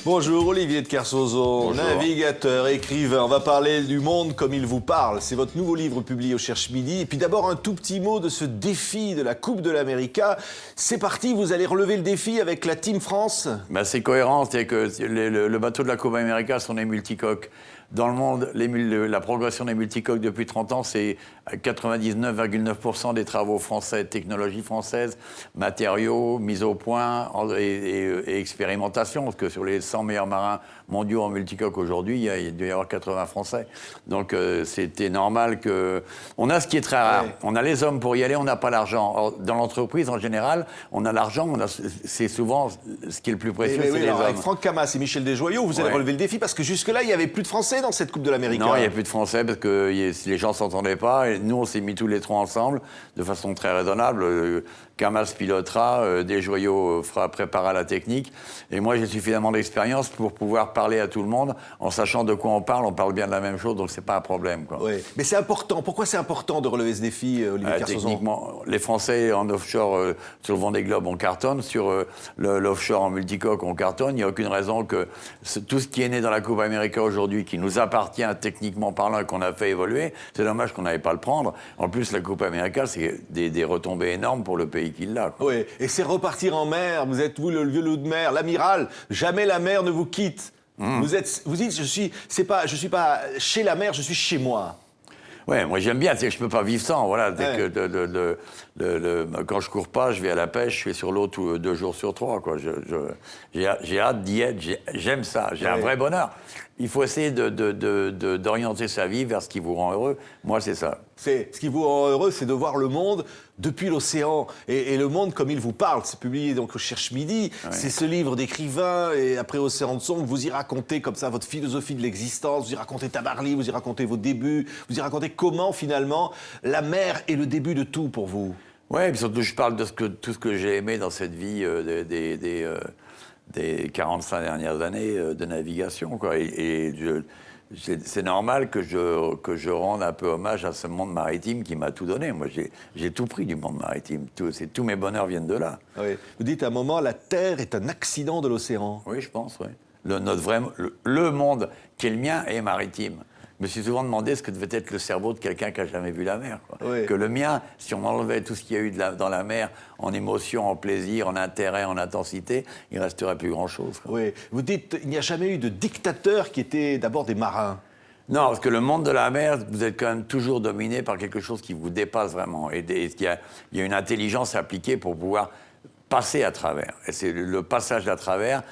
Bonjour Olivier de Kersauzon, navigateur, écrivain. On va parler du monde comme il vous parle. C'est votre nouveau livre publié au Cherche Midi. Et puis d'abord un tout petit mot de ce défi de la Coupe de l'América. C'est parti, vous allez relever le défi avec la Team France. C'est cohérent, c'est que le bateau de la Coupe América sont des multicoques. Dans le monde, la progression des multicoques depuis 30 ans, c'est 99,9% des travaux français, technologie française, matériaux, mise au point et expérimentation. Parce que sur les 100 meilleurs marins mondiaux en multicoque aujourd'hui, il doit y avoir 80 Français. Donc c'était normal que... On a ce qui est très rare. Ouais. On a les hommes pour y aller, on n'a pas l'argent. Dans l'entreprise, en général, on a l'argent, c'est souvent ce qui est le plus précieux, c'est les hommes. Avec Franck Camas et Michel Desjoyaux, vous allez relever le défi parce que jusque-là, il n'y avait plus de Français dans cette Coupe de l'Amérique. Non, il n'y a plus de Français parce que les gens ne s'entendaient pas. Et nous, on s'est mis tous les trois ensemble de façon très raisonnable. Camas pilotera, Desjoyaux préparera la technique. Et moi, j'ai suffisamment d'expérience pour pouvoir parler à tout le monde en sachant de quoi on parle bien de la même chose, donc c'est pas un problème. Quoi. Oui. Mais c'est important. Pourquoi c'est important de relever ce défi, Olivier Kersauzon ? Techniquement, les Français en offshore sur le Vendée Globe, on cartonne. Sur l'offshore en multicoque, on cartonne. Il n'y a aucune raison que tout ce qui est né dans la Coupe América aujourd'hui, qui nous appartient techniquement parlant et qu'on a fait évoluer, c'est dommage qu'on n'avait pas le prendre. En plus, la Coupe América, c'est des retombées énormes pour le pays qui l'a. Quoi. Oui, et c'est repartir en mer. Vous êtes, vous, le vieux loup de mer, l'amiral. Jamais la mer ne vous quitte. Vous dites, je suis pas chez la mer, je suis chez moi. Ouais, moi j'aime bien, c'est que je peux pas vivre sans, voilà. Quand je cours pas, je vais à la pêche, je suis sur l'eau 2 jours sur 3, quoi. J'ai hâte d'y être, j'aime ça, j'ai un vrai bonheur. Il faut essayer d'orienter sa vie vers ce qui vous rend heureux. Moi, c'est ça. Ce qui vous rend heureux, c'est de voir le monde depuis l'océan. Et le monde comme il vous parle. C'est publié donc au Cherche Midi. Ouais. C'est ce livre d'écrivain. Et après Océan de Sombre, vous y racontez comme ça votre philosophie de l'existence. Vous y racontez Tabarly, vous y racontez vos débuts. Vous y racontez comment, finalement, la mer est le début de tout pour vous. Oui, et surtout, je parle de tout ce que j'ai aimé dans cette vie des 45 dernières années de navigation, quoi. C'est normal que je rende un peu hommage à ce monde maritime qui m'a tout donné. Moi, j'ai tout pris du monde maritime. Tous mes bonheurs viennent de là. Oui. Vous dites à un moment, la Terre est un accident de l'océan. Oui, je pense, oui. Le monde qui est le mien est maritime. Je me suis souvent demandé ce que devait être le cerveau de quelqu'un qui n'a jamais vu la mer. Quoi. Oui. Que le mien, si on enlevait tout ce qu'il y a eu dans la mer, en émotion, en plaisir, en intérêt, en intensité, il ne resterait plus grand-chose. Quoi. Oui. Vous dites qu'il n'y a jamais eu de dictateurs qui étaient d'abord des marins. Non, parce que le monde de la mer, vous êtes quand même toujours dominé par quelque chose qui vous dépasse vraiment. Et il y a une intelligence appliquée pour pouvoir passer à travers. Et c'est le passage à travers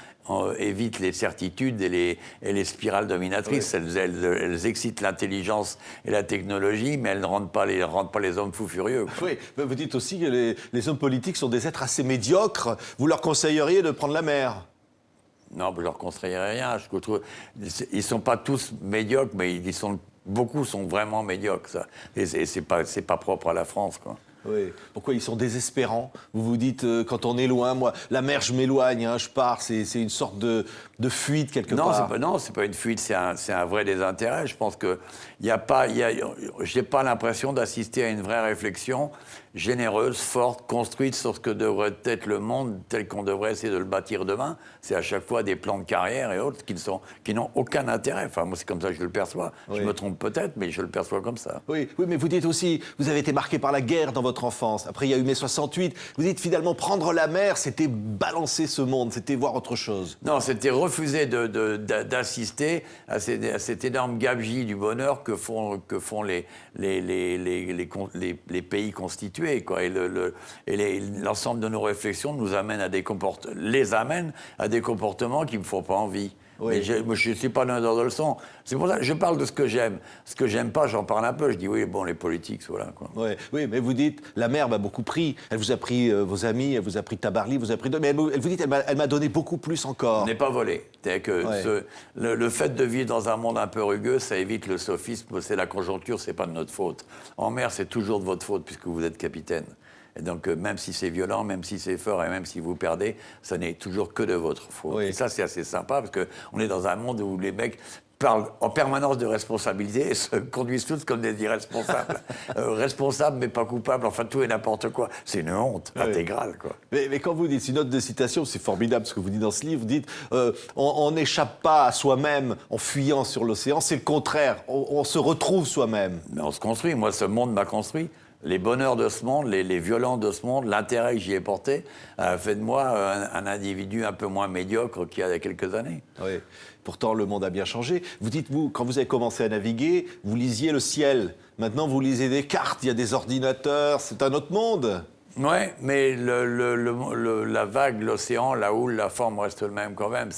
évite les certitudes et les spirales dominatrices. Oui. Elles excitent l'intelligence et la technologie, mais elles ne rendent pas les hommes fous furieux. Quoi. Oui, mais vous dites aussi que les hommes politiques sont des êtres assez médiocres. Vous leur conseilleriez de prendre la mer ? Non, je ne leur conseillerais rien. Ils ne sont pas tous médiocres, mais beaucoup sont vraiment médiocres. Ça. Et ce n'est pas propre à la France, quoi. Oui. Pourquoi ils sont désespérants ? Vous vous dites, quand on est loin, moi, la mer, je m'éloigne, hein, je pars, c'est une sorte de fuite quelque part. Non, c'est pas une fuite, c'est un vrai désintérêt. Je pense que j'ai pas l'impression d'assister à une vraie réflexion généreuse, forte, construite sur ce que devrait être le monde tel qu'on devrait essayer de le bâtir demain. C'est à chaque fois des plans de carrière et autres qui n'ont aucun intérêt. Enfin, moi, c'est comme ça que je le perçois. Oui. Je me trompe peut-être, mais je le perçois comme ça. Oui, mais vous dites aussi, vous avez été marqué par la guerre dans votre enfance. Après, il y a eu mai 68. Vous dites finalement, prendre la mer, c'était balancer ce monde, c'était voir autre chose. Non, c'était refuser d'assister à cette énorme gabegie du bonheur que font les pays constitués. Quoi. Et l'ensemble de nos réflexions nous amène les amènent à des comportements qui ne me font pas envie. Oui. Mais je ne suis pas donneur de leçons. C'est pour ça que je parle de ce que j'aime. Ce que j'aime pas, j'en parle un peu. Je dis oui, bon, les politiques, voilà. Quoi. Oui, mais vous dites, la mer m'a beaucoup pris. Elle vous a pris vos amis, elle vous a pris Tabarly, elle vous a pris... Mais elle vous dit, elle m'a donné beaucoup plus encore. On n'est pas volé. Le fait de vivre dans un monde un peu rugueux, ça évite le sophisme. C'est la conjoncture, c'est pas de notre faute. En mer, c'est toujours de votre faute puisque vous êtes capitaine. Et donc, même si c'est violent, même si c'est fort et même si vous perdez, ça n'est toujours que de votre faute. Oui. Et ça, c'est assez sympa parce qu'on est dans un monde où les mecs parlent en permanence de responsabilité et se conduisent tous comme des irresponsables. Responsables mais pas coupables, enfin tout et n'importe quoi. C'est une honte intégrale, quoi. Mais quand vous dites, une note de citation, c'est formidable ce que vous dites dans ce livre, vous dites on n'échappe pas à soi-même en fuyant sur l'océan, c'est le contraire, on se retrouve soi-même. Mais on se construit, moi ce monde m'a construit. Les bonheurs de ce monde, les violences de ce monde, l'intérêt que j'y ai porté, a fait de moi un individu un peu moins médiocre qu'il y a quelques années. Oui. Pourtant, le monde a bien changé. Vous dites, vous, quand vous avez commencé à naviguer, vous lisiez le ciel. Maintenant, vous lisez des cartes, il y a des ordinateurs, c'est un autre monde. Oui, mais la vague, l'océan, la houle, la forme reste le même quand même.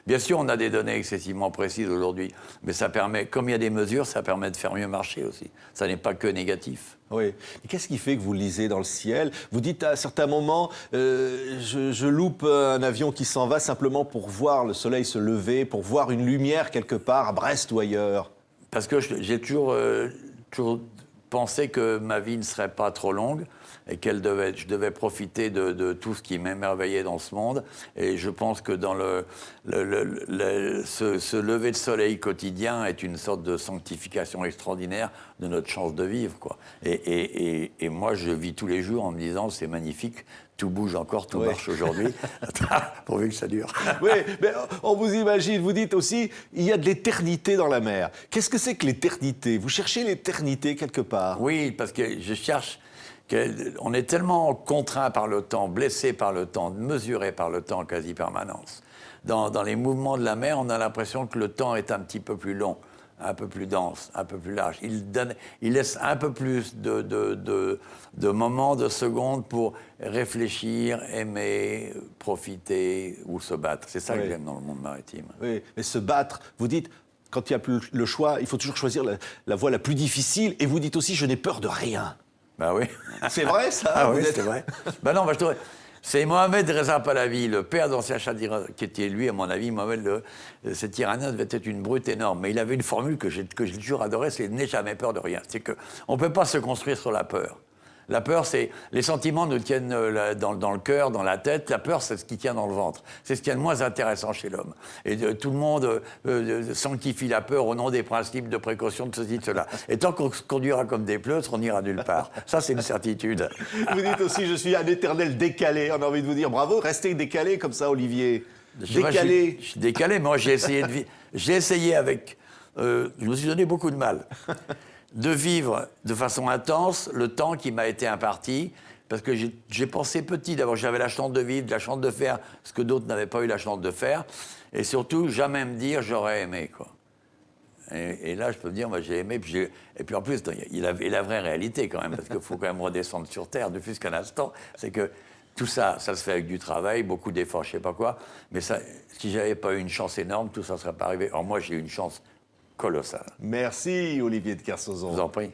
Bien sûr, on a des données excessivement précises aujourd'hui, mais ça permet, comme il y a des mesures, ça permet de faire mieux marcher aussi. Ça n'est pas que négatif. Oui. Et qu'est-ce qui fait que vous lisez dans le ciel? Vous dites à certains moments, je loupe un avion qui s'en va simplement pour voir le soleil se lever, pour voir une lumière quelque part, à Brest ou ailleurs. Parce que j'ai toujours pensé que ma vie ne serait pas trop longue et je devais profiter de tout ce qui m'émerveillait dans ce monde. Et je pense que dans ce lever de soleil quotidien est une sorte de sanctification extraordinaire de notre chance de vivre, quoi. Et moi, je vis tous les jours en me disant, c'est magnifique, tout bouge encore, tout marche aujourd'hui, pourvu que ça dure. Oui, mais on vous imagine, vous dites aussi, il y a de l'éternité dans la mer. Qu'est-ce que c'est que l'éternité? Vous cherchez l'éternité quelque part? Oui, parce que je cherche... On est tellement contraint par le temps, blessé par le temps, mesuré par le temps en quasi-permanence. Dans les mouvements de la mer, on a l'impression que le temps est un petit peu plus long, un peu plus dense, un peu plus large. Il laisse un peu plus de moments, de secondes pour réfléchir, aimer, profiter ou se battre. C'est ça que j'aime dans le monde maritime. Oui, mais se battre, vous dites, quand il n'y a plus le choix, il faut toujours choisir la voie la plus difficile. Et vous dites aussi, je n'ai peur de rien. Ben oui. C'est vrai, ça? Ah oui, c'est vrai. Ben non, c'est Mohamed Reza Pahlavi, le père d'Ancien Shah d'Iran, qui était, lui, à mon avis, Mohamed, cet Iranien devait être une brute énorme. Mais il avait une formule que j'ai toujours adorée, c'est « n'aie jamais peur de rien ». C'est qu'on ne peut pas se construire sur la peur. La peur, c'est... Les sentiments nous tiennent dans le cœur, dans la tête. La peur, c'est ce qui tient dans le ventre. C'est ce qui est le moins intéressant chez l'homme. Et tout le monde sanctifie la peur au nom des principes de précaution, de ceci, de cela. Et tant qu'on se conduira comme des pleutres, on n'ira nulle part. Ça, c'est une certitude. Vous dites aussi, je suis un éternel décalé. On a envie de vous dire, bravo, restez décalé comme ça, Olivier. Décalé. Je suis décalé, mais moi, j'ai essayé de vivre. J'ai essayé avec... je me suis donné beaucoup de mal. De vivre de façon intense le temps qui m'a été imparti, parce que j'ai pensé petit. D'abord, j'avais la chance de vivre, la chance de faire ce que d'autres n'avaient pas eu la chance de faire, et surtout, jamais me dire « j'aurais aimé », quoi. Et là, je peux me dire, moi, j'ai aimé, et puis en plus, il avait la vraie réalité quand même, parce qu'il faut quand même redescendre sur Terre, ne fût-ce qu'un instant, c'est que tout ça, ça se fait avec du travail, beaucoup d'efforts, je sais pas quoi, mais ça, si j'avais pas eu une chance énorme, tout ça ne serait pas arrivé. Or, moi, j'ai eu une chance colossal. Merci, Olivier de Je Kersauzon. vous en prie.